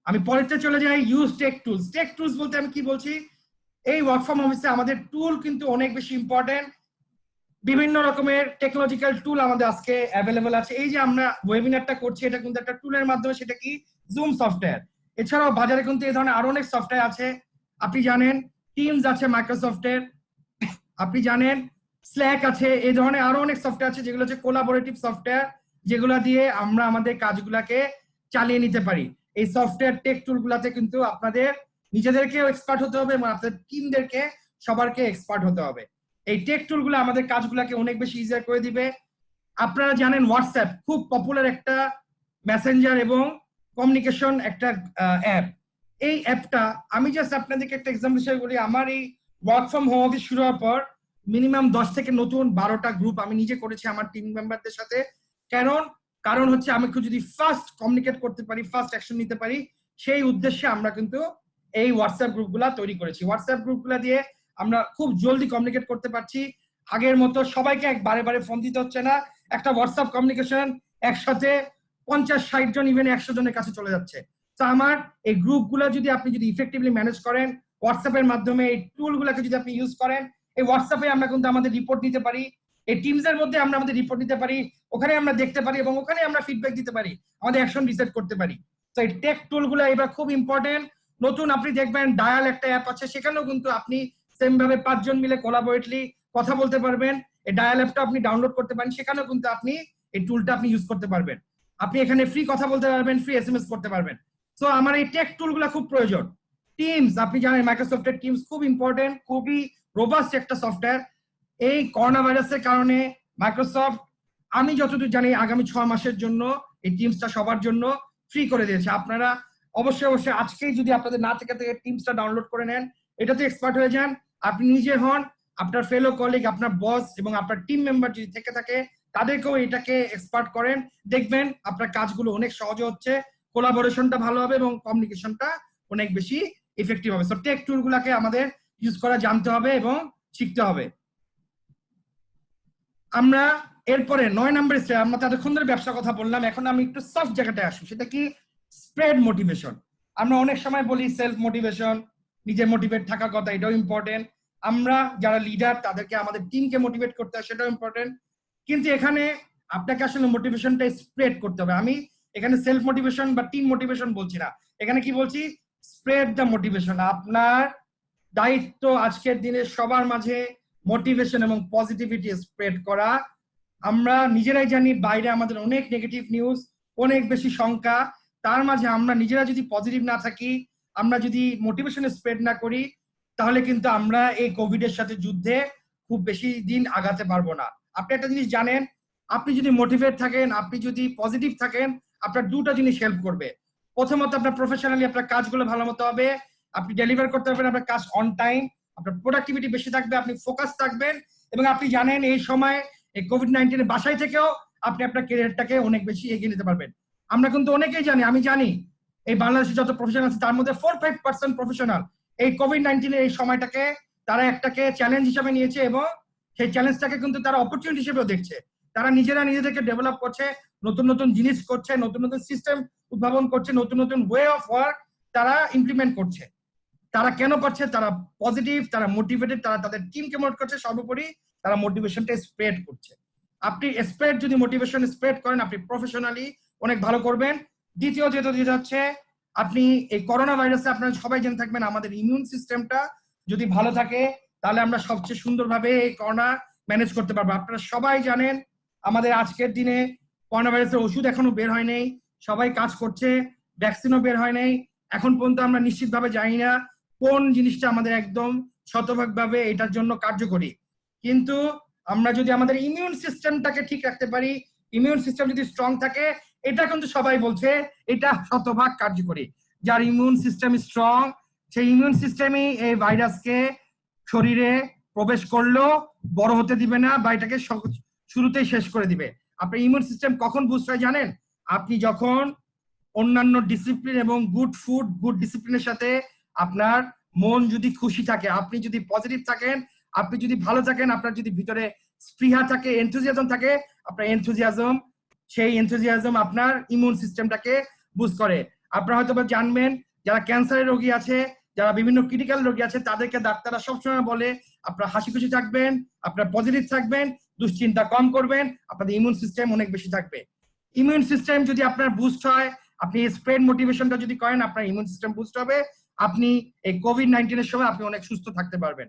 আমি পরেরটা চলে যাই, use tech tools. Tech tools বলতে আমি কি বলছি, এই ওয়ার্ক ফ্রম অফিসে আমাদের টুল কিন্তু অনেক বেশি ইম্পর্টেন্ট। বিভিন্ন রকমের টেকনোলজিক্যাল টুল আমাদের আজকে অ্যাভেলেবল আছে। এই যে আমরা ওয়েবিনারটা করছি, এটা কিন্তু একটা টুলের মাধ্যমে, সেটা কি জুম সফটওয়্যার। এছাড়াও বাজারে কিন্তু এই ধরনের আরো অনেক সফটওয়্যার আছে। আপনি জানেন টিমস আছে মাইক্রোসফটের, আপনি জানেন স্ল্যাক আছে, এই ধরনের আরো অনেক সফটওয়্যার আছে যেগুলো হচ্ছে কোলাবোরেটিভ সফটওয়্যার, যেগুলো দিয়ে আমরা আমাদের কাজগুলাকে চালিয়ে নিতে পারি। এই সফটওয়্যার টেক টুলগুলাতে কিন্তু আপনাদের নিজেদেরকেও এক্সপার্ট হতে হবে এবং আপনাদের টিমদেরকে সবারকে এক্সপার্ট হতে হবে। এই টেক টুলগুলো আমাদের কাজগুলোকে অনেক বেশি ইজিয়ার করে দিবে। আপনারা জানেন হোয়াটসঅ্যাপ খুব পপুলার একটা মেসেঞ্জার এবং কমিউনিকেশন একটা অ্যাপ। এই অ্যাপটা আমি জাস্ট আপনাদেরকে একটা এক্সাম্পল হিসেবে বলি। আমার এই ওয়ার্ক ফ্রম হোম অফিস শুরু হওয়ার পর মিনিমাম 10 থেকে নতুন 12টা গ্রুপ আমি নিজে করেছি আমার টিম মেম্বারদের সাথে। কারণ হচ্ছে আমি যদি ফাস্ট কমিউনিকেট করতে পারি, ফাস্ট অ্যাকশন নিতে পারি, সেই উদ্দেশ্যে আমরা কিন্তু এই হোয়াটসঅ্যাপ গ্রুপগুলা তৈরি করেছি। হোয়াটসঅ্যাপ গ্রুপগুলা দিয়ে আমরা খুব জলদি কমিউনিকেট করতে পারছি। আগের মতো সবাইকে বারে বারে ফোন দিতে হচ্ছে না। একটা হোয়াটসঅ্যাপ কমিউনিকেশন একসাথে 50-60 জন ইভেন 100 জনের কাছে চলে যাচ্ছে। তো আমার এই গ্রুপগুলো যদি আপনি যদি ইফেক্টিভলি ম্যানেজ করেন হোয়াটসঅ্যাপের মাধ্যমে, এই টুলগুলোকে যদি আপনি ইউজ করেন, এই হোয়াটসঅ্যাপে আমরা কিন্তু আমাদের রিপোর্ট দিতে পারি, এই টিমস এর মধ্যে আমরা আমাদের রিপোর্ট দিতে পারি, ওখানে আমরা দেখতে পারি এবং ওখানে আমরা ফিডব্যাক দিতে পারি, আমাদের অ্যাকশন রিসেট করতে পারি। তো এই টেক টুলগুলো এবার খুব ইম্পর্টেন্ট। নতুন আপনি দেখবেন ডায়াল একটা অ্যাপ আছে, সেখানেও কিন্তু আপনি সেম ভাবে 5 জন মিলে কোলাবোরেটলি কথা বলতে পারবেন। এই ডায়াল অ্যাপটা আপনি ডাউনলোড করতে পারেন, সেখানেও কিন্তু আপনি এই টুলটা আপনি ইউজ করতে পারবেন। আপনি এখানে ফ্রি কথা বলতে পারবেন, ফ্রি এসএমএস করতে পারবেন। সো আমার এই টেক টুলগুলো খুব প্রয়োজন। টিমস আপনি জানেন মাইক্রোসফটের টিমস খুব ইম্পর্টেন্ট, খুবই রোবাস্ট একটা সফটওয়্যার। এই করোনা ভাইরাসের কারণে মাইক্রোসফট আমি যতদূর জানি আগামী 6 মাসের জন্য এই টিমসটা সবার জন্য ফ্রি করে দিয়েছে। আপনারা অবশ্যই আজকেই যদি আপনাদের না থেকে টিমসটা ডাউনলোড করে নেন, এটাতে এক্সপার্ট হয়ে যান। আপনি নিজে হন, আপনার ফেলো কলিগ, আপনার বস এবং আপনার টিম মেম্বার যদি থেকে থাকে তাদেরকেও এটাকে এক্সপার্ট করেন, দেখবেন আপনার কাজগুলো অনেক সহজ হচ্ছে, কোলাবোরেশনটা ভালো হবে এবং কমিউনিকেশনটা অনেক বেশি ইফেক্টিভ হবে। সো টেক টুলগুলোকে আমাদের ইউজ করা জানতে হবে এবং শিখতে হবে। আমরা এরপরে 9 নম্বরে আমরা ততক্ষণ ধরে ব্যবসার কথা বললাম, এখন আমি একটু সফট জায়গাটায় আসি, সেটা কি স্প্রেড মোটিভেশন। আমরা অনেক সময় বলি সেলফ মোটিভেশন, নিজে মোটিভেট থাকার কথা, এটাও ইম্পর্টেন্ট। আমরা যারা লিডার তাদেরকে আমাদের টিমকে মোটিভেট করতে হয়, সেটাও ইম্পর্টেন্ট। কিন্তু এখানে আপনাকে আসলে মোটিভেশনটা স্প্রেড করতে হবে। আমি এখানে সেলফ মোটিভেশন বা টিম মোটিভেশন বলছি না, এখানে কি বলছি, স্প্রেড দ্য মোটিভেশন। আপনার দায়িত্ব আজকের দিনে সবার মাঝে মোটিভেশন এবং পজিটিভিটি স্প্রেড করা। আমরা নিজেরাই জানি বাইরে আমাদের অনেক নেগেটিভ নিউজ, অনেক বেশি শঙ্কা, তার মাঝে আমরা নিজেরা যদি পজিটিভ না থাকি, আমরা যদি মোটিভেশন স্প্রেড না করি, তাহলে কিন্তু আমরা এই কোভিড এর সাথে যুদ্ধে খুব বেশি দিন আগাতে পারবো না। আপনি একটা জিনিস জানেন, আপনি যদি মোটিভেট থাকেন, আপনি যদি পজিটিভ থাকেন, আপনার দুটো জিনিস হেল্প করবে। প্রথমত আপনার প্রফেশনালি আপনার কাজগুলো ভালো মতো হবে, আপনি ডেলিভার করতে পারবেন আপনার কাজ অন টাইম, আপনার প্রোডাক্টিভিটি বেশি থাকবে, আপনি ফোকাস থাকবেন। এবং আপনি জানেন এই সময় এই কোভিড-19 বাসায় থেকেও আপনি আপনার ক্যারিয়ারটাকে অনেক বেশি এগিয়ে নিতে পারবেন। আমরা কিন্তু অনেকেই জানি, আমি জানি এই বাংলাদেশে যত প্রফেশনাল আছে তার মধ্যে 4-5% প্রফেশনাল এই কোভিড-19 এই সময়টাকে তারা একটাকে চ্যালেঞ্জ হিসেবে নিয়েছে এবং সেই চ্যালেঞ্জটাকে কিন্তু তারা অপরচুনিটি হিসেবেও দেখছে। তারা নিজেরা নিজেদেরকে ডেভেলপ করছে, নতুন নতুন জিনিস করছে, নতুন নতুন সিস্টেম উদ্ভাবন করছে, নতুন নতুন ওয়ে অফ ওয়ার্ক তারা ইমপ্লিমেন্ট করছে। তারা কেন করছে? তারা পজিটিভ, তারা মোটিভেটেড, তারা তাদের টিমকে মোটিভেট করছে, সর্বোপরি তারা মোটিভেশনটা স্প্রেড করছে। আপনি স্প্রেড যদি মোটিভেশন স্প্রেড করেন, আপনি প্রফেশনালি অনেক ভালো করবেন। দ্বিতীয় যেটা হচ্ছে, আপনি এই করোনা ভাইরাসে আপনারা সবাই জেনে থাকবেন আমাদের ইমিউন সিস্টেমটা যদি ভালো থাকে তাহলে আমরা সবচেয়ে সুন্দরভাবে এই করোনা ম্যানেজ করতে পারবো। আপনারা সবাই জানেন আমাদের আজকের দিনে করোনা ভাইরাসের ওষুধ এখনো বের হয় নাই, সবাই কাজ করছে, ভ্যাকসিনও বের হয় নাই। এখন পর্যন্ত আমরা নিশ্চিতভাবে জানি না কোন জিনিসটা আমাদের একদম শতভাগভাবে এটার জন্য কার্যকরী। কিন্তু আমরা যদি আমাদের ইমিউন সিস্টেমটাকে ঠিক রাখতে পারি, ইমিউন সিস্টেম যদি স্ট্রং থাকে, এটা কিন্তু সবাই বলছে এটা শতভাগ কার্যকরী। যার ইমিউন সিস্টেম স্ট্রং, সেই ইমিউন সিস্টেমই এই ভাইরাসকে শরীরে প্রবেশ করলেও বড় হতে দিবে না বা এটাকে শুরুতেই শেষ করে দিবে। আপনার ইমিউন সিস্টেম কখন বুস্ট হয় জানেন? আপনি যখন অন্যান্য ডিসিপ্লিন এবং গুড ফুড, গুড ডিসিপ্লিনের সাথে আপনার মন যদি খুশি থাকে, আপনি যদি পজিটিভ থাকেন, আপনি যদি ভালো থাকেন, আপনার যদি ভিতরে স্পৃহা থাকে, এনথুজিয়াজম থাকে, আপনার সেই এনথুজিয়াজম আপনার ইমিউন সিস্টেমটাকে বুস্ট করে। আপনারা হয়তো বা জানবেন যারা ক্যান্সারের রোগী আছে, যারা বিভিন্ন ক্রিটিক্যাল রোগী আছে, তাদেরকে ডাক্তাররা সবসময় বলে আপনারা হাসি খুশি থাকবেন, আপনারা পজিটিভ থাকবেন, দুশ্চিন্তা কম করবেন, আপনাদের ইমিউন সিস্টেম অনেক বেশি থাকবে। ইমিউন সিস্টেম যদি আপনার বুস্ট হয়, আপনি স্প্রেড মোটিভেশনটা যদি করেন, আপনার ইমিউন সিস্টেম বুস্ট হবে, আপনি এই কোভিড-19 এর সময় আপনি অনেক সুস্থ থাকতে পারবেন।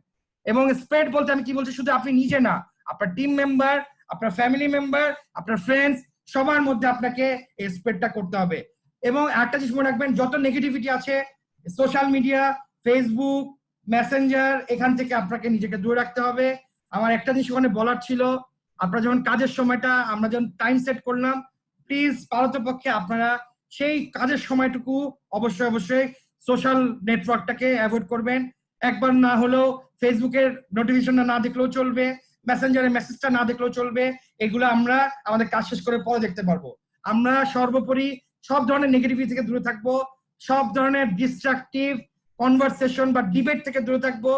এবং স্প্রেড বলতে আমি কি বলছি, শুধু আপনি নিজে না, আপনার টিম মেম্বার, আপনার ফ্যামিলি মেম্বার, আপনার ফ্রেন্ডস, সবার মধ্যে আপনাকে এই স্প্রেডটা করতে হবে। এবং একটা জিনিস মনে রাখবেন, যত নেগেটিভিটি আছে সোশ্যাল মিডিয়া, ফেসবুক, মেসেঞ্জার, এখান থেকে আপনাকে নিজেকে দূরে রাখতে হবে। আমার একটা জিনিস ওখানে বলার ছিল, আপনারা যখন কাজের সময়টা আমরা যখন টাইম সেট করলাম, প্লিজ পারতপক্ষে আপনারা সেই কাজের সময়টুকু অবশ্যই অবশ্যই সোশ্যাল নেটওয়ার্কটাকে অ্যাভয়েড করবেন। একবার না হলেও ফেসবুকের নোটিফিকেশনটা না দেখলেও চলবে, মেসেঞ্জারের মেসেজটা না দেখলেও চলবে, এগুলো আমরা আমাদের কাজ শেষ করে পরে দেখতে পারবো। আমরা সর্বোপরি সব ধরনের নেগেটিভিটি থেকে দূরে থাকবো, সব ধরনের ডিস্ট্রাকটিভ কনভারসেশন বা ডিবেট থেকে দূরে থাকবো,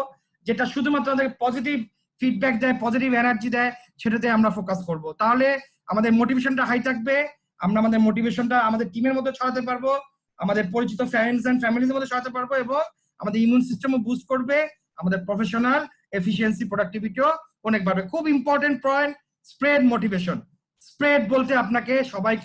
যেটা শুধুমাত্র আমাদের পজিটিভ ফিডব্যাক দেয়, পজিটিভ এনার্জি দেয়, সেটাতে আমরা ফোকাস করব। তাহলে আমাদের মোটিভেশনটা হাই থাকবে, আমরা আমাদের মোটিভেশনটা আমাদের টিমের মধ্যে ছড়াতে পারবো, আমাদের পরিচিত ফ্রেন্ডস এন্ড ফ্যামিলির মধ্যে ছড়াতে পারবো, এবং আমাদের ইমিউন সিস্টেমও বুস্ট করবে, আমাদের প্রফেশনাল এফিসিয়েন্সি প্রোডাক্টিভিটিও অনেক বাড়বে। খুব important point, spread motivation. Spread বলতে আপনাকে সবাইকে